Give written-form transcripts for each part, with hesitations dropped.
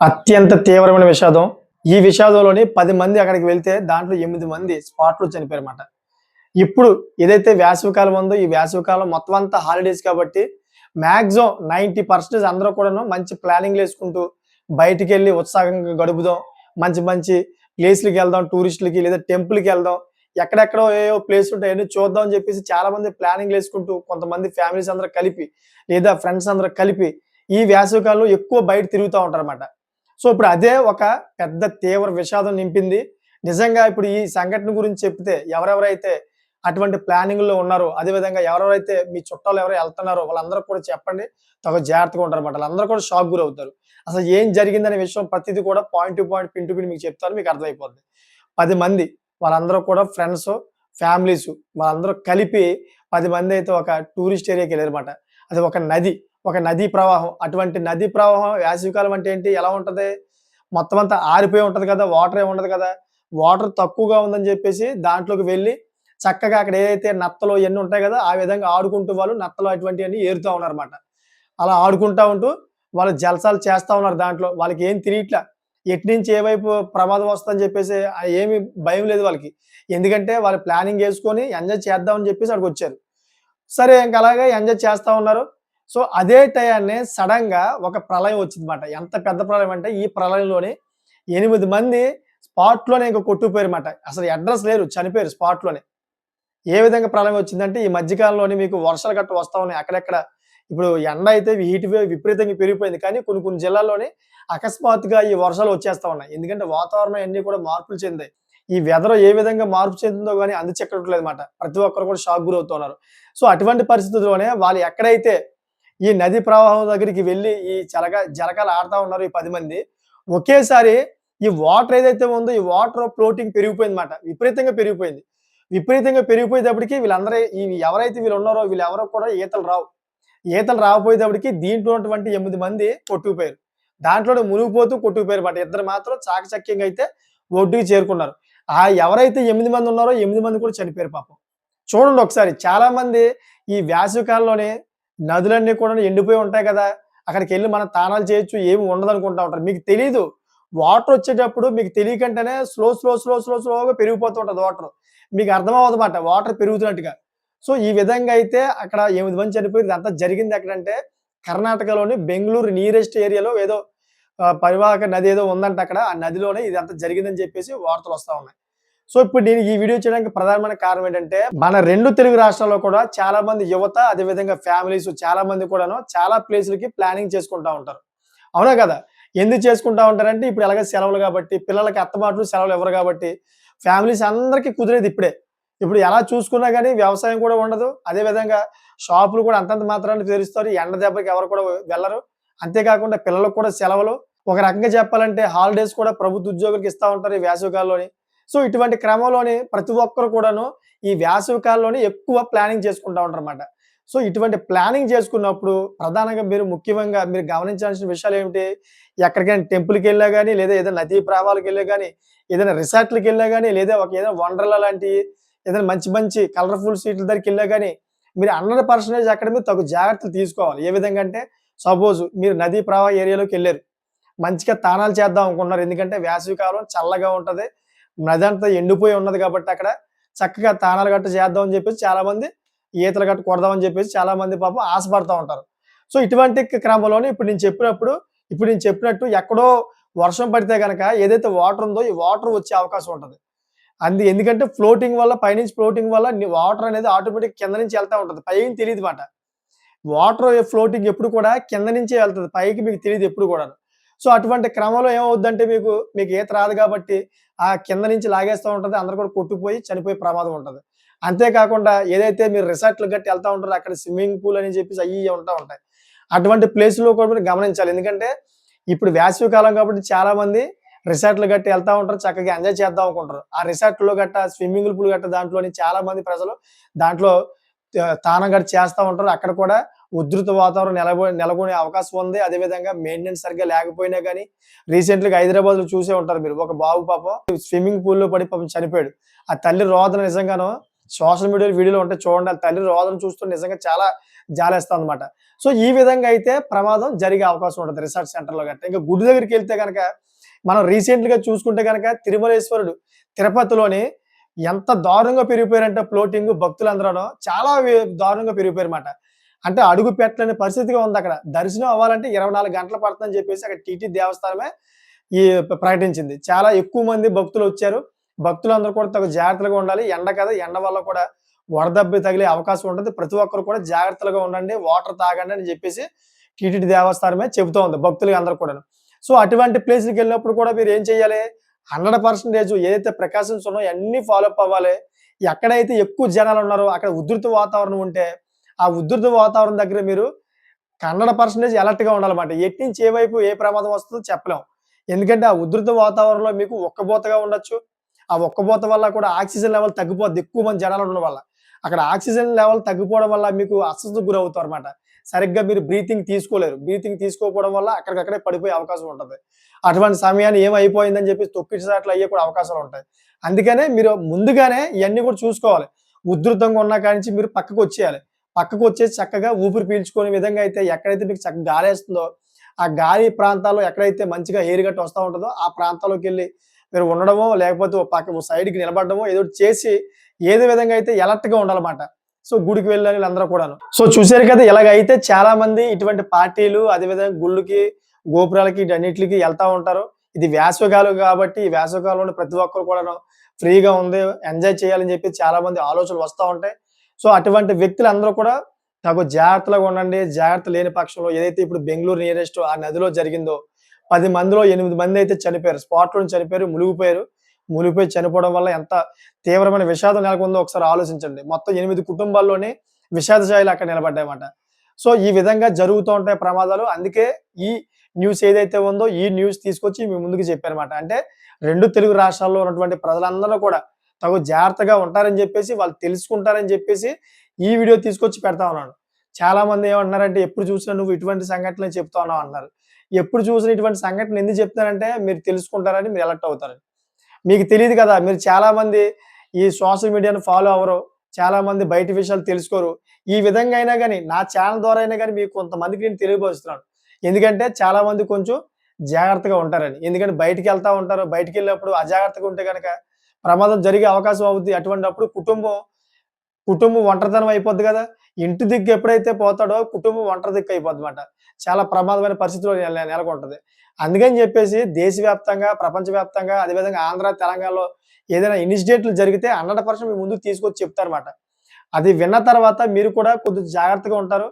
అత్యంత తీవ్రమైన విషాదం. ఈ విషాదంలోని 10 మంది అక్కడికి వెళ్తే దాంట్లో 8 మంది స్పాట్‌లో చనిపోయారన్నమాట. ఇప్పుడు ఏదైతే వేసవికాలం ఉందో ఈ వేసవికాలం మొత్తం అంతా హాలిడేస్ కాబట్టి మాక్సిమం 90% అందరూ కూడాను మంచి ప్లానింగ్‌లేసుకుంటూ బయటికెళ్ళి ఉత్సాహంగా గడుపుదాం. మంచి మంచి ప్లేస్‌లకెళ్దాం టూరిస్ట్‌లకి లేదా టెంపుల్‌కెళ్దాం. ఎక్కడెక్కడో ఏయో ప్లేసులుంటాయి అయన్నీ చూద్దాం అని చెప్పేసి చాలామంది ప్లానింగ్‌లేసుకుంటూ కొంతమంది ఫ్యామిలీస్ అందరూ కలిపి లేదా ఫ్రెండ్స్ అందరూ కలిపి ఈ వేసవికాలంలో ఎక్కువ బయట తిరుగుతా ఉంటారన్నమాట. సో, ఇప్పుడు అదే ఒక పెద్ద తీవ్ర విషాదం నింపింది. నిజంగా ఇప్పుడు ఈ సంఘటన గురించి చెప్తే ఎవరెవరైతే అటువంటి ప్లానింగ్‌లో ఉన్నారో, అదే విధంగా ఎవరెవరైతే మీ చుట్టాలు ఎవరో ఎళ్తున్నారో వాళ్ళందరూ కూడా చెప్పండి. తగు జాగ్రత్తగా ఉంటారన్నమాట. ఆళ్ళందరూ కూడా షాక్ గురవుతారు. అసలు ఏం జరిగిందనే విషయం ప్రతీది కూడా point to point, pin to pin మీకు చెప్తాను. మీకు అర్థమైపోద్ది. 10 మంది వాళ్ళందరూ కూడా ఫ్రెండ్సు, ఫ్యామిలీసు వాళ్ళందరూ కలిపి 10 మందైతే ఒక టూరిస్ట్ ఏరియాకెళ్లారన్నమాట. అది ఒక నది. ఒక నదీ ప్రవాహం. అటువంటి నదీ ప్రవాహం వేసవికాలం అంటే ఏంటి? ఎలా ఉంటది? మొత్తం అంతా ఆరిపోయి ఉంటది కదా! వాటర్ ఏమి ఉండదు కదా! వాటర్ తక్కువగా ఉందని చెప్పేసి దాంట్లోకి వెళ్లి చక్కగా అక్కడ ఏదైతే నత్తలు ఇయన్నీ ఉంటాయి కదా! ఆ విధంగా ఆడుకుంటూ వాళ్ళు నత్తలు అటువంటియన్నీ ఏరుతా ఉన్నారన్నమాట. అలా ఆడుకుంటా ఉంటూ వాళ్ళు జలసాలు చేస్తా ఉన్నారు దాంట్లో. వాళ్ళకేం తెలియట్లా. ఎటునుంచి ఏ వైపు ప్రమాదం వస్తదని చెప్పేసి ఏమి భయం లేదు వాళ్ళకి. ఎందుకంటే వాళ్ళు ప్లానింగ్ యేసుకొని ఎంజాయ్ చేద్దాం అని చెప్పేసి అక్కడికొచ్చారు. సరే ఇంక అలాగే ఎంజాయ్ చేస్తా ఉన్నారు. సో, అదే టయాన్నే సడెన్‌గా ఒక ప్రళయం వచ్చిందన్నమాట. ఎంత పెద్ద ప్రళయం అంటే ఈ ప్రళయంలోని 8 మంది స్పాట్‌లోనే ఇంక కొట్టుకుపోయారన్నమాట. అసలు అడ్రెస్ లేరు. చనిపోయారు స్పాట్‌లోనే. ఏ విధంగా ప్రళయం వచ్చిందంటే ఈ మధ్య కాలంలోనే మీకు వర్షాలు గట్టా వస్తా ఉన్నాయి. అక్కడక్కడ ఇప్పుడు ఎండ అయితే హీట్ వేవ్ విపరీతంగా పెరిగిపోయింది. కానీ కొన్ని కొన్ని జిల్లాల్లోని అకస్మాత్తుగా ఈ వర్షాలు వచ్చేస్తా ఉన్నాయి. ఎందుకంటే వాతావరణం అన్నీ కూడా మార్పులు చెందాయి. ఈ వెదర్ ఏ విధంగా మార్పు చెందిందో గాని అంతుచిక్కట్లేదన్నమాట. ప్రతి ఒక్కరు కూడా షాక్ గురవుతున్నారు. సో, అటువంటి పరిస్థితుల్లోనే వాళ్ళు ఎక్కడైతే ఈ నది ప్రవాహం దగ్గరికి వెళ్లి ఈ జలకాలు ఆడుతా ఉన్నారు ఈ 10 మంది. ఒకేసారి ఈ వాటర్ ఏదైతే ఉందో ఈ వాటర్ ఫ్లోటింగ్ పెరిగిపోయిందన్నమాట. విపరీతంగా పెరిగిపోయింది. విపరీతంగా పెరిగిపోయేటప్పటికి వీళ్ళందరూ ఎవరైతే వీళ్ళున్నారో వీళ్ళెవరో కూడా ఈతలు రావు. ఈతలు రాకపోయేటప్పటికి దీంట్లో ఉన్నటువంటి 8 మంది కొట్టుకుపోయారు. దాంట్లోనే మునిగిపోతూ కొట్టుకుపోయారన్నమాట. ఇద్దరు మాత్రం చాకచక్యంగా అయితే ఒడ్డుకి చేరుకున్నారు. ఎవరైతే 8 మంది ఉన్నారో 8 మంది కూడా చనిపోయారు పాపం. చూడండి ఒకసారి చాలా మంది ఈ వేసవి కాలంలోనే నదులన్నీ కూడా ఎండిపోయి ఉంటాయి కదా! అక్కడికెళ్ళి మనం తానాలు చేయొచ్చు ఏమి ఉండదనుకుంటా ఉంటారు. మీకు తెలీదు. వాటర్ వచ్చేటప్పుడు మీకు తెలియకుండానే స్లోగా పెరిగిపోతూ ఉంటది వాటరు. మీకు అర్థమవ్వదన్నమాట వాటర్ పెరుగుతున్నట్టుగా. సో, ఈ విధంగా అయితే అక్కడ 8 మంది చనిపోయారు. ఇదంతా జరిగింది ఎక్కడంటే కర్ణాటకలోని బెంగుళూరు నియరెస్ట్ ఏరియాలో ఏదో పరివాహక నది ఏదో ఉందంట అక్కడ. ఆ నదిలోనే ఇదంతా జరిగిందని చెప్పేసి వార్తలొస్తా ఉన్నాయి. సో, ఇప్పుడు నేను ఈ వీడియో చేయడానికి ప్రధానమైన కారణం ఏంటంటే, మన 2 తెలుగు రాష్ట్రాల్లో కూడా చాలా మంది యువత, అదే విధంగా ఫ్యామిలీస్ చాలా మంది కూడాను చాలా ప్లేసులకి ప్లానింగ్ చేసుకుంటా ఉంటారు. అవునా కదా! ఎందుకు చేసుకుంటా ఉంటారంటే, ఇప్పుడు ఎలాగో సెలవులు గాబట్టి, పిల్లలకి అత్తమాటులు సెలవులు ఇవ్వరు గాబట్టి, ఫ్యామిలీస్ అందరికి కుదిరేది ఇప్పుడే. ఇప్పుడు ఎలా చూసుకున్నా గాని వ్యవసాయం కూడా ఉండదు. అదే విధంగా షాపులు కూడా అంతంత మాత్రాన తెరుస్తారు. ఎండ దెబ్బకి ఎవరు కూడా వెళ్లరు. అంతే కాకుండా పిల్లలకు కూడా సెలవులు. ఒక రకంగా చెప్పాలంటే హాలిడేస్ కూడా ప్రభుత్వ ఉద్యోగులకి ఇస్తా ఉంటారు ఈ వేసవి కాలంలోని. సో, ఇటువంటి క్రమంలోనే ప్రతి ఒక్కరు కూడాను ఈ వేసవి కాలంలోనే ఎక్కువ ప్లానింగ్ చేసుకుంటా ఉంటారన్నమాట. సో, ఇటువంటి ప్లానింగ్ చేసుకున్నప్పుడు ప్రధానంగా ముఖ్యంగా మీరు గమనించాల్సిన విషయాలేమిటి? ఎక్కడికైనా టెంపుల్‌కెళ్ళినా గాని, లేదా ఏదైనా నదీ ప్రవాహాలకెళ్ళినా గాని, ఏదైనా రిసార్ట్‌లకెళ్ళినా గాని, లేదా ఏదైనా వండర్‌లా లాంటి ఏదైనా మంచి మంచి కలర్‌ఫుల్ సీట్ల దగ్గరికెళ్ళినా గాని, మీరు 100% అక్కడ మీరు తగు జాగ్రత్తలు తీసుకోవాలి. ఏ విధంగా అంటే, సపోజ్ మీరు నదీ ప్రవాహ ఏరియాలోకెళ్లారు. మంచిగా తానాలు చేద్దాం అనుకున్నారు. ఎందుకంటే వేసవి కాలం చల్లగా ఉంటది. నదంతా ఎండిపోయి ఉన్నది కాబట్టి అక్కడ చక్కగా తానాలు గట్టా చేద్దాం అని చెప్పేసి చాలామంది ఈతలు గట్టా కొడదాం అని చెప్పేసి చాలామంది పాపం ఆశపడతా ఉంటారు. సో, ఇటువంటి క్రమంలోనే ఇప్పుడు నేను చెప్పినట్టు ఎక్కడో వర్షం పడితే గనక ఏదైతే వాటర్ ఉందో ఈ వాటర్ వచ్చే అవకాశం ఉంటది. ఎందుకంటే ఫ్లోటింగ్ వల్ల పైనుంచి ఫ్లోటింగ్ వల్ల వాటర్ అనేది ఆటోమేటిక్ కింద నుంచి ఎళ్తా ఉంటది. పైకి తెలీదు మాట. వాటర్ ఫ్లోటింగ్ ఎప్పుడు కూడా కింద నుంచే ఎళ్తది. పైకి మీకు తెలీదు ఎప్పుడు కూడాను. సో, అటువంటి క్రమంలో ఏమవుద్దంటే మీకు ఈత రాదు కాబట్టి, ఆ కింద నుంచి లాగేస్తా ఉంటది. అందరూ కూడా కొట్టుకుపోయి చనిపోయే ప్రమాదం ఉంటది. అంతే కాకుండా ఏదైతే మీరు రిసార్ట్‌లకి గట్టా ఎళ్తా ఉంటారో అక్కడ స్విమ్మింగ్ పూల్ అని చెప్పేసి అయ్యి ఇయ్యి ఉంటా ఉంటాయి. అటువంటి ప్లేస్‌లో కూడా మీరు గమనించాలి. ఎందుకంటే ఇప్పుడు వేసవి కాలం కాబట్టి చాలామంది రిసార్ట్‌లు గట్టా ఎళ్తా ఉంటారు. చక్కగా ఎంజాయ్ చేద్దాం అనుకుంటారు. ఆ రిసార్ట్‌లో గట్టా స్విమ్మింగ్ పూల్ గట్టా దాంట్లోని చాలామంది ప్రజలు దాంట్లో తానం గట్టా చేస్తా ఉంటారు. అక్కడ కూడా ఉధృత వాతావరణం నెలకొనే అవకాశం ఉంది. అదే విధంగా మెయింటెనెన్స్ సరిగ్గా లేకపోయినా గాని రీసెంట్‌గా హైదరాబాద్‌లో చూసే ఉంటారు మీరు. ఒక బాబు పాపం స్విమ్మింగ్ పూల్‌లో పడి పాపం చనిపోయాడు. ఆ తల్లి రోదన నిజంగాను సోషల్ మీడియాలో వీడియోలు ఉంటాయి చూడండి. ఆ తల్లి రోదన చూస్తుంటే నిజంగా చాలా జాలేస్తదనమాట. సో, ఈ విధంగా అయితే ప్రమాదం జరిగే అవకాశం ఉంటది రిసార్ట్ సెంటర్‌లో గట్టా. ఇంక గుడి దగ్గరికెళ్తే గనక మనం రీసెంట్‌గా చూసుకుంటే గనక తిరుమలేశ్వరుడు తిరుపతిలోని ఎంత దారుణంగా పెరిగిపోయారంటే ఫ్లోటింగు భక్తులందరూను చాలా దారుణంగా పెరిగిపోయారుమాట. అంటే అడుగు పెట్టలేని పరిస్థితిగా ఉందక్కడ. దర్శనం అవ్వాలంటే 24 గంటలు పడుతుందని చెప్పేసి అక్కడ టీటీ దేవస్థానమే ఈ ప్రకటించింది. చాలా ఎక్కువ మంది భక్తులొచ్చారు. భక్తులందరూ కూడా తగు జాగ్రత్తగా ఉండాలి. ఎండ కదా! ఎండ వల్ల కూడా వడదెబ్బ తగిలే అవకాశం ఉంటది. ప్రతి ఒక్కరు కూడా జాగ్రత్తగా ఉండండి. వాటర్ తాగండి అని చెప్పేసి టీటీడీ దేవస్థానమే చెబుతూ ఉంది భక్తులకి అందరికి కూడాను. సో, అటువంటి ప్లేస్‌లకెళ్ళినప్పుడు కూడా మీరేం చేయాలి? 100% ఏదైతే ప్రికాషన్స్ ఉన్నాయో అన్నీ ఫాలో అప్ అవ్వాలి. ఎక్కడైతే ఎక్కువ జనాలున్నారో అక్కడ ఉధృత వాతావరణం ఉంటే, ఆ ఉధృత వాతావరణం దగ్గర మీరు 100% అలర్ట్‌గా ఉండాలన్నమాట. ఎట్నుంచి ఏ వైపు ఏ ప్రమాదం వస్తుందో చెప్పలేం. ఎందుకంటే ఆ ఉధృత వాతావరణంలో మీకు ఉక్కబోతగా ఉండొచ్చు. ఆ ఉక్కబోత వల్ల కూడా ఆక్సిజన్ లెవెల్ తగ్గిపోద్ది ఎక్కువ మంది జనాలు ఉండడం వల్ల. అక్కడ ఆక్సిజన్ లెవెల్ తగ్గిపోవడం వల్ల మీకు అస్వస్థతకు గురవుతారన్నమాట. సరిగ్గా మీరు బ్రీతింగ్ తీసుకోలేరు. బ్రీతింగ్ తీసుకోకపోవడం వల్ల అక్కడికక్కడే పడిపోయే అవకాశం ఉంటది. అటువంటి సమయాన్ని ఏమైపోయిందని చెప్పేసి తొక్కిసలాటలు అయ్యే కూడా అవకాశాలుంటాయి. అందుకనే మీరు ముందుగానే ఇయన్నీ కూడా చూసుకోవాలి. ఉధృతంగా ఉన్న కానించి మీరు పక్కకొచ్చేయాలి. పక్కకొచ్చేసి చక్కగా ఊపిరి పీల్చుకునే విధంగా అయితే ఎక్కడైతే మీకు చక్కగా గాలేస్తుందో, ఆ గాలి ప్రాంతాల్లో ఎక్కడైతే మంచిగా ఎయిర్ గట్ట వస్తా ఉంటదో, ఆ ప్రాంతాల్లోకెళ్ళి మీరు ఉండడమో, లేకపోతే ఓ పక్క ఓ సైడ్‌కి నిలబడడమో ఏదోకటి చేసి ఏదో విధంగా అయితే అలర్ట్‌గా ఉండాలమాట. సో, గుడికి వెళ్ళిన వీళ్ళందరూ కూడాను. సో, చూసారు కదా! ఇలాగైతే చాలా మంది ఇటువంటి పార్టీలు, అదే విధంగా గుళ్ళకి, గోపురాలకి ఈటన్నిట్లికి ఎళ్తా ఉంటారు. ఇది వేసవికాలం కాబట్టి, ఈ వేసవికాలంలో ప్రతి ఒక్కరు కూడాను ఫ్రీగా ఉంది, ఎంజాయ్ చేయాలని చెప్పి చాలా మంది ఆలోచనలు వస్తా ఉంటాయి. సో, అటువంటి వ్యక్తులందరూ కూడా తగు జాగ్రత్తగా ఉండండి. జాగ్రత్త లేని పక్షంలో ఏదైతే ఇప్పుడు బెంగుళూరు నియరెస్ట్ ఆ నదిలో జరిగిందో 10 మందిలో 8 మందయితే చనిపోయారు. స్పాట్‌లోనే చనిపోయారు, మునిగిపోయారు. మునిగిపోయి చనిపోవడం వల్ల ఎంత తీవ్రమైన విషాదం నెలకొందో ఒకసారి ఆలోచించండి. మొత్తం 8 కుటుంబాల్లోనే విషాద ఛాయలు అక్కడ నిలబడ్డాయన్నమాట. సో, ఈ విధంగా జరుగుతూ ఉంటాయి ప్రమాదాలు. అందుకే ఈ న్యూస్ ఏదైతే ఉందో ఈ న్యూస్ తీసుకొచ్చి మీ ముందుకు చెప్పానన్నమాట. అంటే 2 తెలుగు రాష్ట్రాల్లో ఉన్నటువంటి ప్రజలందరూ కూడా తగు జాగ్రత్తగా ఉంటారని జెప్పేసి, వాళ్ళు తెలుసుకుంటారని జెప్పేసి ఈ వీడియో తీసుకొచ్చి పెడతా ఉన్నాను. చాలామంది ఏమంటున్నారంటే, "ఎప్పుడు చూసినా నువ్వు ఇటువంటి సంఘటనలే చెప్తా ఉన్నావు" అంటున్నారు. ఎప్పుడు చూసినా ఇటువంటి సంఘటనలు ఎందుకు చెప్తానంటే, మీరు తెలుసుకుంటారని, మీరు అలర్ట్ అవుతారని. మీకు తెలీదు కదా! మీరు చాలామంది ఈ సోషల్ మీడియాను ఫాలో అవ్వరు. చాలామంది బయట విషయాలు తెలుసుకోరు. ఈ విధంగా అయినా గాని, నా ఛానెల్ ద్వారా అయినా గాని మీకు కొంతమందికి నేను తెలియపరుస్తున్నాను. ఎందుకంటే చాలామంది కొంచెం జాగ్రత్తగా ఉంటారని. ఎందుకంటే బయటికెళ్తా ఉంటారు. బయటికెళ్ళినప్పుడు అజాగ్రత్తగా ఉంటే గనక ప్రమాదం జరిగే అవకాశం అవుద్ది. అటువంటప్పుడు కుటుంబం ఒంటరితనం అయిపోద్ది గదా! ఇంటి దిక్కు ఎప్పుడైతే పోతాడో కుటుంబం ఒంటరి దిక్కు అయిపోద్దన్నమాట. చాలా ప్రమాదమైన పరిస్థితిలో నెలకొంటది. అందుకని జెప్పేసి దేశవ్యాప్తంగా, ప్రపంచవ్యాప్తంగా అదేవిధంగా ఆంధ్ర, తెలంగాణలో ఏదైనా ఇన్సిడెంట్లు జరిగితే 100% మీ ముందుకు తీసుకొచ్చి చెప్తారన్నమాట. అది విన్న తర్వాత మీరు కూడా కొద్దిగా జాగ్రత్తగా ఉంటారు.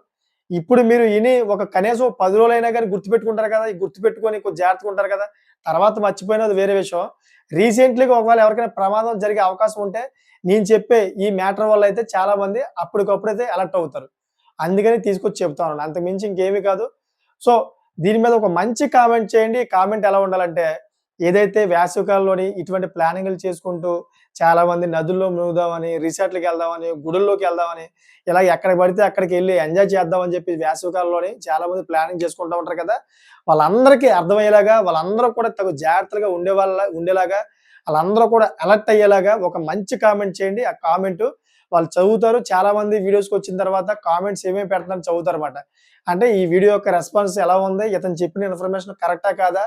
ఇప్పుడు మీరు ఇని ఒక కనీసం 10 రోజులైనా గాని గుర్తుపెట్టుకుంటారు కదా! ఈ గుర్తుపెట్టుకొని కొద్దిగా జాగ్రత్తగా ఉంటారు కదా! తర్వాత మర్చిపోయినా అది వేరే విషయం. రీసెంట్‌లీగా ఒకవేళ ఎవరికైనా ప్రమాదం జరిగే అవకాశం ఉంటే, నేను చెప్పే ఈ మ్యాటర్ వల్ల అయితే చాలామంది అప్పటికప్పుడైతే అలర్ట్ అవుతారు. అందుకని తీసుకొచ్చి చెప్తా ఉన్నాను. అంతకు మించి ఇంకేమీ కాదు. సో, దీని మీద ఒక మంచి కామెంట్ చేయండి. కామెంట్ ఎలా ఉండాలంటే, ఏదైతే వేసవికాలంలోని ఇటువంటి ప్లానింగులు చేసుకుంటూ చాలామంది నదుల్లో మునుగుదామని, రిసార్ట్‌లకెళ్దామని, గుడుల్లోకెళ్దామని, ఇలా ఎక్కడికి పడితే అక్కడికెళ్లి ఎంజాయ్ చేద్దామని చెప్పి వేసవికాలంలోని చాలామంది ప్లానింగ్ చేసుకుంటా ఉంటారు కదా! వాళ్ళందరికీ అర్థమయ్యేలాగా, వాళ్ళందరూ కూడా తగు జాగ్రత్తగా ఉండేలాగా, ఆళ్ళందరూ కూడా అలర్ట్ అయ్యేలాగా ఒక మంచి కామెంట్ చేయండి. ఆ కామెంటు వాళ్ళు చదువుతారు. చాలామంది వీడియోస్‌కొచ్చిన తర్వాత కామెంట్స్ ఏమేమి పెడుతున్నారో చదువుతారన్నమాట. అంటే ఈ వీడియో యొక్క రెస్పాన్స్ ఎలా ఉంది? ఇతను చెప్పిన ఇన్ఫర్మేషన్ కరెక్టా? కాదా?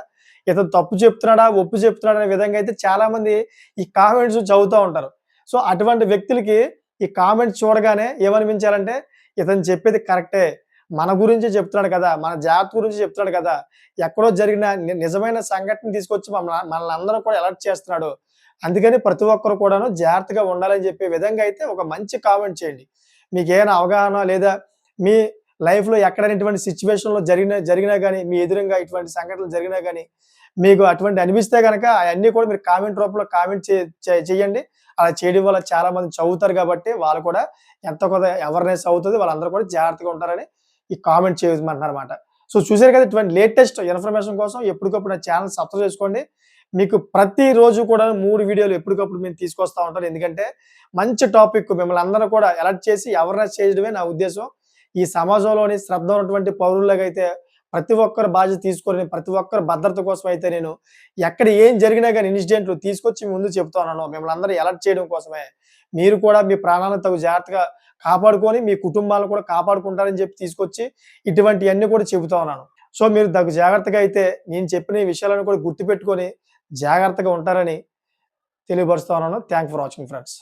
ఇతను తప్పు చెప్తున్నాడా? ఒప్పు చెప్తున్నాడా? అనే విధంగా అయితే చాలామంది ఈ కామెంట్స్ చదువుతా ఉంటారు. సో, అటువంటి వ్యక్తులకి ఈ కామెంట్స్ చూడగానే ఏమనిపించాలంటే, ఇతను చెప్పేది కరెక్టే. మన గురించే చెప్తున్నాడు కదా! మన జాగ్రత్త గురించి చెప్తున్నాడు కదా! ఎక్కడో జరిగిన నిజమైన సంఘటన తీసుకొచ్చి మనల్నందరూ కూడా అలర్ట్ చేస్తున్నాడు. అందుకని ప్రతి ఒక్కరు కూడాను జాగ్రత్తగా ఉండాలని చెప్పే విధంగా అయితే ఒక మంచి కామెంట్ చేయండి. మీకేమైనా అవగాహన లేదా మీ లైఫ్‌లో ఎక్కడైనా ఇటువంటి సిట్యుయేషన్‌లో జరిగినా గాని, మీ ఎదురుంగా ఇటువంటి సంఘటనలు జరిగినా గాని, మీకు అటువంటి అనిపిస్తే గనక అయన్నీ కూడా మీరు కామెంట్ రూపంలో కామెంట్ చెయ్యండి. అలా చేయడం వల్ల చాలా మంది చదువుతారు గాబట్టి, వాళ్ళు కూడా ఎంతో కొంత అవేర్‌నెస్ అవుతది. వాళ్ళందరూ కూడా జాగ్రత్తగా ఉంటారని ఈ కామెంట్ చేయమన్నారన్నమాట. సో, చూసారు కదా! ఇటువంటి లేటెస్ట్ ఇన్ఫర్మేషన్ కోసం ఎప్పటికప్పుడు నా ఛానెల్ సబ్స్క్రైబ్ చేసుకోండి. మీకు ప్రతిరోజు కూడా 3 వీడియోలు ఎప్పటికప్పుడు నేను తీసుకొస్తా ఉంటాను. ఎందుకంటే మంచి టాపిక్ మిమ్మల్ని అందరూ కూడా అలర్ట్ చేసి అవేర్‌నెస్ చేయడమే నా ఉద్దేశ్యం. ఈ సమాజంలోని శ్రద్ధ ఉన్నటువంటి పౌరుల్లాగైతే ప్రతి ఒక్కరు బాధ్యత తీసుకొని, ప్రతి ఒక్కరి భద్రత కోసం అయితే నేను ఎక్కడ ఏం జరిగినా గాని ఇన్సిడెంట్లు తీసుకొచ్చి మీ ముందు చెప్తా ఉన్నాను. మిమ్మల్ని అందరిని అలర్ట్ చేయడం కోసమే. మీరు కూడా మీ ప్రాణాలను తగు జాగ్రత్తగా కాపాడుకొని మీ కుటుంబాలను కూడా కాపాడుకుంటారని చెప్పి తీసుకొచ్చి ఇటువంటివన్నీ కూడా చెబుతా ఉన్నాను. సో, మీరు తగు జాగ్రత్తగా అయితే నేను చెప్పిన ఈ విషయాలను కూడా గుర్తుపెట్టుకొని జాగ్రత్తగా ఉంటారని తెలియపరుస్తా ఉన్నాను. Thank for watching friends.